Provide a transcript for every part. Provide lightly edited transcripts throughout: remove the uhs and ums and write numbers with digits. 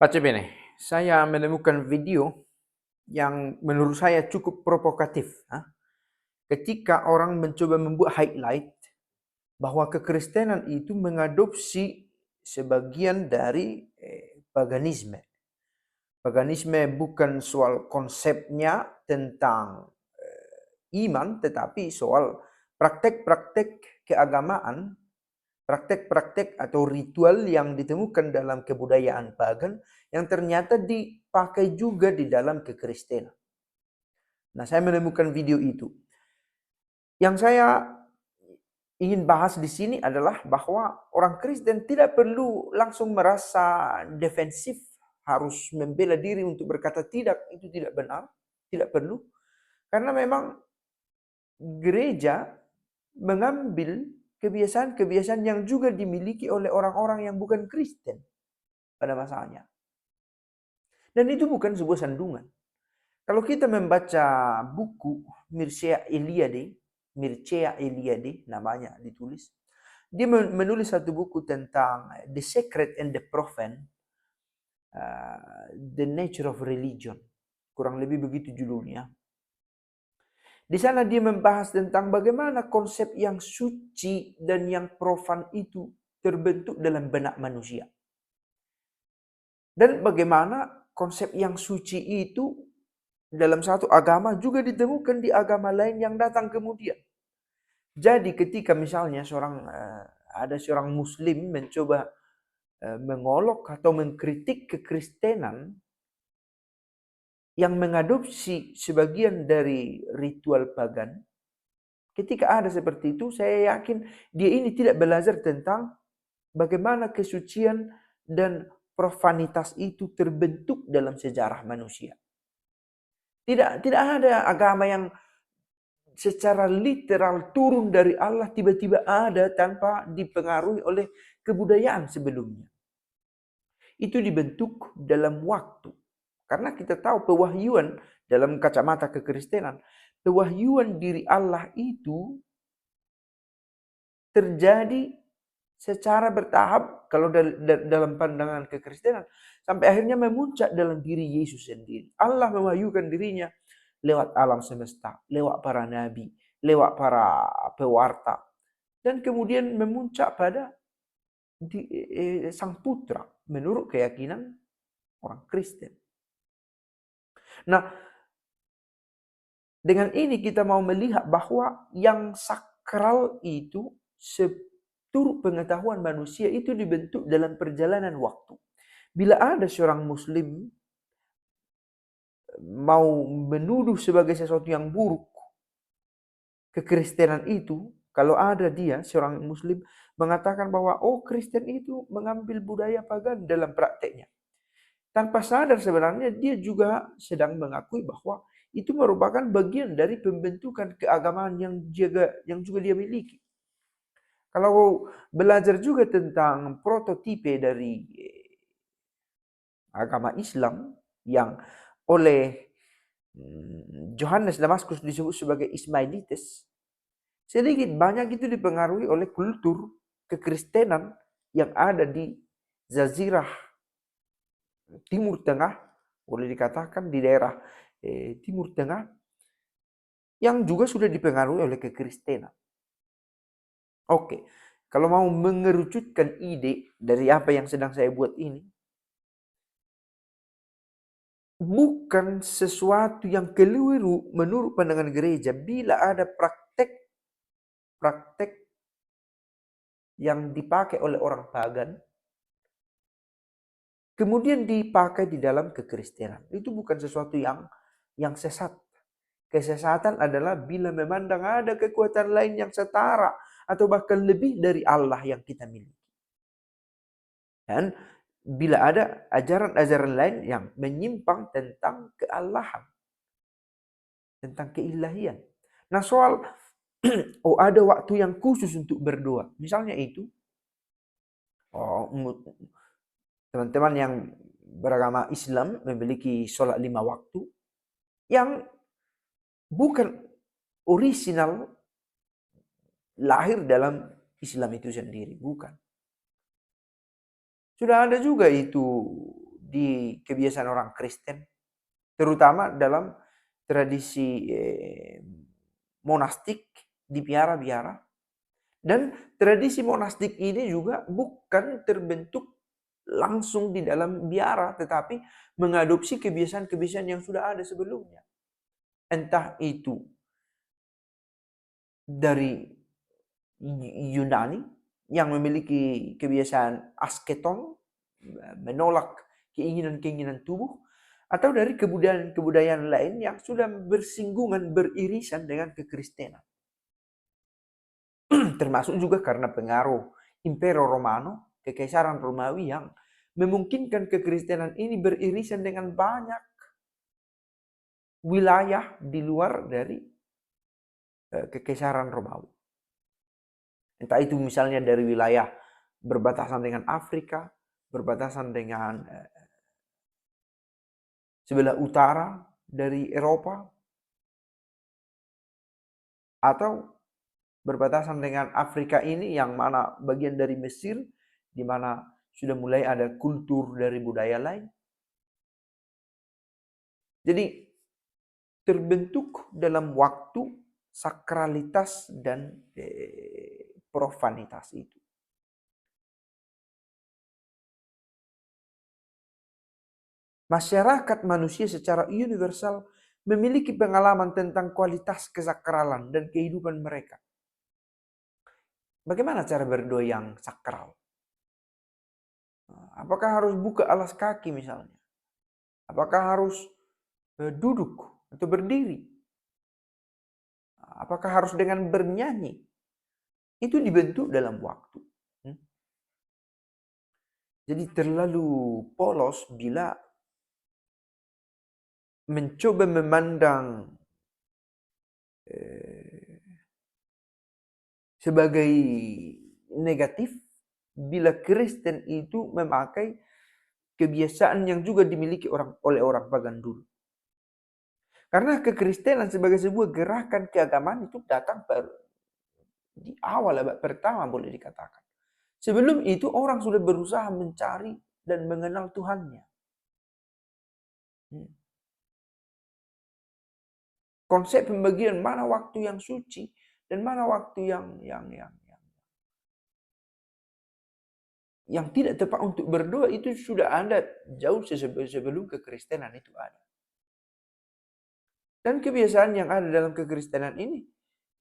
Pace bene, saya menemukan video yang menurut saya cukup provokatif. Ketika orang mencoba membuat highlight bahwa kekristenan itu mengadopsi sebagian dari paganisme. Paganisme bukan soal konsepnya tentang iman, tetapi soal praktek-praktek keagamaan, praktek-praktek atau ritual yang ditemukan dalam kebudayaan pagan yang ternyata dipakai juga di dalam kekristenan. Nah, saya menemukan video itu. Yang saya ingin bahas di sini adalah bahwa orang Kristen tidak perlu langsung merasa defensif, harus membela diri untuk berkata tidak, itu tidak benar, tidak perlu. Karena memang gereja mengambil kebiasaan-kebiasaan yang juga dimiliki oleh orang-orang yang bukan Kristen pada masanya. Dan itu bukan sebuah sandungan. Kalau kita membaca buku Mircea Eliade namanya ditulis. Dia menulis satu buku tentang The Sacred and the Profane, The Nature of Religion. Kurang lebih begitu judulnya. Di sana dia membahas tentang bagaimana konsep yang suci dan yang profan itu terbentuk dalam benak manusia. Dan bagaimana konsep yang suci itu dalam satu agama juga ditemukan di agama lain yang datang kemudian. Jadi ketika misalnya ada seorang muslim mencoba mengolok atau mengkritik kekristenan yang mengadopsi sebagian dari ritual pagan, ketika ada seperti itu, saya yakin dia ini tidak belajar tentang bagaimana kesucian dan profanitas itu terbentuk dalam sejarah manusia. Tidak ada agama yang secara literal turun dari Allah tiba-tiba ada tanpa dipengaruhi oleh kebudayaan sebelumnya. Itu dibentuk dalam waktu. Karena kita tahu pewahyuan dalam kacamata kekristenan, pewahyuan diri Allah itu terjadi secara bertahap kalau dalam pandangan kekristenan sampai akhirnya memuncak dalam diri Yesus sendiri. Allah mewahyukan dirinya lewat alam semesta, lewat para nabi, lewat para pewarta, dan kemudian memuncak pada Sang Putra menurut keyakinan orang Kristen. Nah, dengan ini kita mau melihat bahwa yang sakral itu seturut pengetahuan manusia itu dibentuk dalam perjalanan waktu. Bila ada seorang muslim mau menuduh sebagai sesuatu yang buruk kekristenan itu, kalau ada dia seorang muslim mengatakan bahwa Kristen itu mengambil budaya pagan dalam prakteknya, tanpa sadar sebenarnya dia juga sedang mengakui bahwa itu merupakan bagian dari pembentukan keagamaan yang juga dia miliki. Kalau belajar juga tentang prototipe dari agama Islam yang oleh Johannes Damaskus disebut sebagai Ismailites, sedikit banyak itu dipengaruhi oleh kultur kekristenan yang ada di Jazirah Timur Tengah, boleh dikatakan di daerah Timur Tengah, yang juga sudah dipengaruhi oleh kekristenan. Oke, kalau mau mengerucutkan ide dari apa yang sedang saya buat ini, bukan sesuatu yang keliru menurut pandangan gereja bila ada praktek yang dipakai oleh orang pagan kemudian dipakai di dalam kekristenan. Itu bukan sesuatu yang sesat. Kesesatan adalah bila memandang ada kekuatan lain yang setara atau bahkan lebih dari Allah yang kita miliki. Dan bila ada ajaran-ajaran lain yang menyimpang tentang keallahan, tentang keilahian. Nah, soal ada waktu yang khusus untuk berdoa. Misalnya itu, teman-teman yang beragama Islam memiliki sholat 5 waktu yang bukan orisinal lahir dalam Islam itu sendiri, bukan. Sudah ada juga itu di kebiasaan orang Kristen, terutama dalam tradisi monastik di biara-biara. Dan tradisi monastik ini juga bukan terbentuk langsung di dalam biara, tetapi mengadopsi kebiasaan-kebiasaan yang sudah ada sebelumnya. Entah itu dari Yunani yang memiliki kebiasaan asketon, menolak keinginan-keinginan tubuh, atau dari kebudayaan-kebudayaan lain yang sudah bersinggungan, beririsan dengan kekristenan. Termasuk juga karena pengaruh Impero Romano, Kekaisaran Romawi yang memungkinkan kekristenan ini beririsan dengan banyak wilayah di luar dari Kekaisaran Romawi. Entah itu misalnya dari wilayah berbatasan dengan Afrika, berbatasan dengan sebelah utara dari Eropa, atau berbatasan dengan Afrika ini yang mana bagian dari Mesir, di mana sudah mulai ada kultur dari budaya lain. Jadi terbentuk dalam waktu sakralitas dan profanitas itu. Masyarakat manusia secara universal memiliki pengalaman tentang kualitas kesakralan dan kehidupan mereka. Bagaimana cara berdoa yang sakral? Apakah harus buka alas kaki misalnya? Apakah harus duduk atau berdiri? Apakah harus dengan bernyanyi? Itu dibentuk dalam waktu. Jadi terlalu polos bila mencoba memandang sebagai negatif bila Kristen itu memakai kebiasaan yang juga dimiliki oleh orang pagan dulu. Karena kekristenan sebagai sebuah gerakan keagamaan itu datang di awal abad pertama boleh dikatakan. Sebelum itu orang sudah berusaha mencari dan mengenal Tuhannya. Konsep pembagian mana waktu yang suci dan mana waktu yang tidak tepat untuk berdoa itu sudah ada jauh sebelum kekristenan itu ada. Dan kebiasaan yang ada dalam kekristenan ini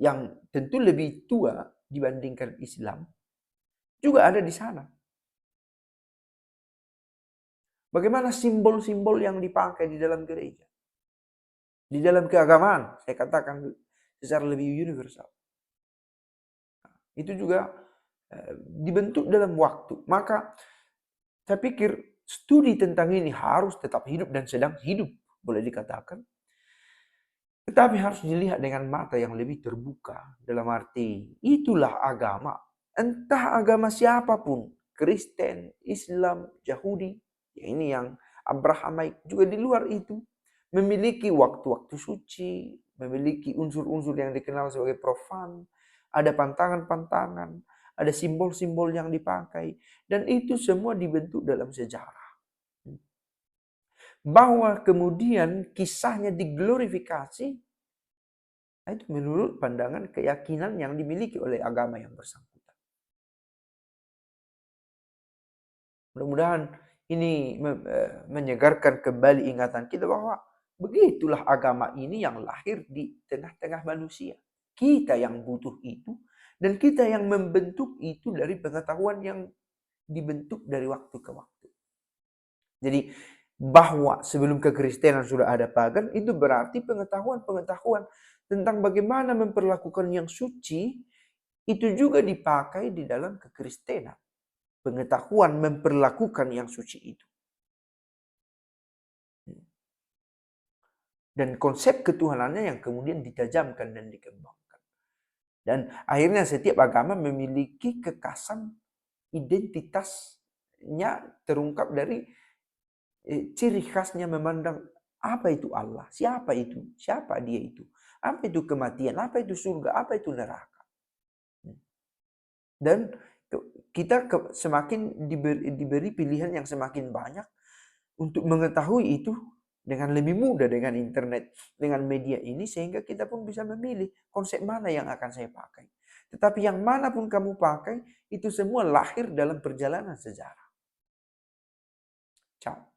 yang tentu lebih tua dibandingkan Islam juga ada di sana. Bagaimana simbol-simbol yang dipakai di dalam gereja? Di dalam keagamaan, saya katakan secara lebih universal. Itu juga dibentuk dalam waktu. Maka saya pikir studi tentang ini harus tetap hidup dan sedang hidup, boleh dikatakan. Tetapi harus dilihat dengan mata yang lebih terbuka. Dalam arti, itulah agama. Entah agama siapapun, Kristen, Islam, Yahudi, ini yang Abrahamaik, juga di luar itu. Memiliki waktu-waktu suci, memiliki unsur-unsur yang dikenal sebagai profan, ada pantangan-pantangan, ada simbol-simbol yang dipakai, dan itu semua dibentuk dalam sejarah. Bahwa kemudian kisahnya diglorifikasi, itu menurut pandangan keyakinan yang dimiliki oleh agama yang bersangkutan. Mudah-mudahan ini menyegarkan kembali ingatan kita bahwa begitulah agama ini yang lahir di tengah-tengah manusia. Kita yang butuh itu dan kita yang membentuk itu dari pengetahuan yang dibentuk dari waktu ke waktu. Jadi bahwa sebelum kekristenan sudah ada pagan itu berarti pengetahuan-pengetahuan tentang bagaimana memperlakukan yang suci itu juga dipakai di dalam kekristenan. Pengetahuan memperlakukan yang suci itu. Dan konsep ketuhanannya yang kemudian ditajamkan dan dikembangkan. Dan akhirnya setiap agama memiliki kekasan identitasnya terungkap dari ciri khasnya memandang apa itu Allah, siapa itu, siapa dia itu, apa itu kematian, apa itu surga, apa itu neraka. Dan kita semakin diberi pilihan yang semakin banyak untuk mengetahui itu dengan lebih mudah dengan internet, dengan media ini, sehingga kita pun bisa memilih konsep mana yang akan saya pakai. Tetapi yang manapun kamu pakai, itu semua lahir dalam perjalanan sejarah. Ciao.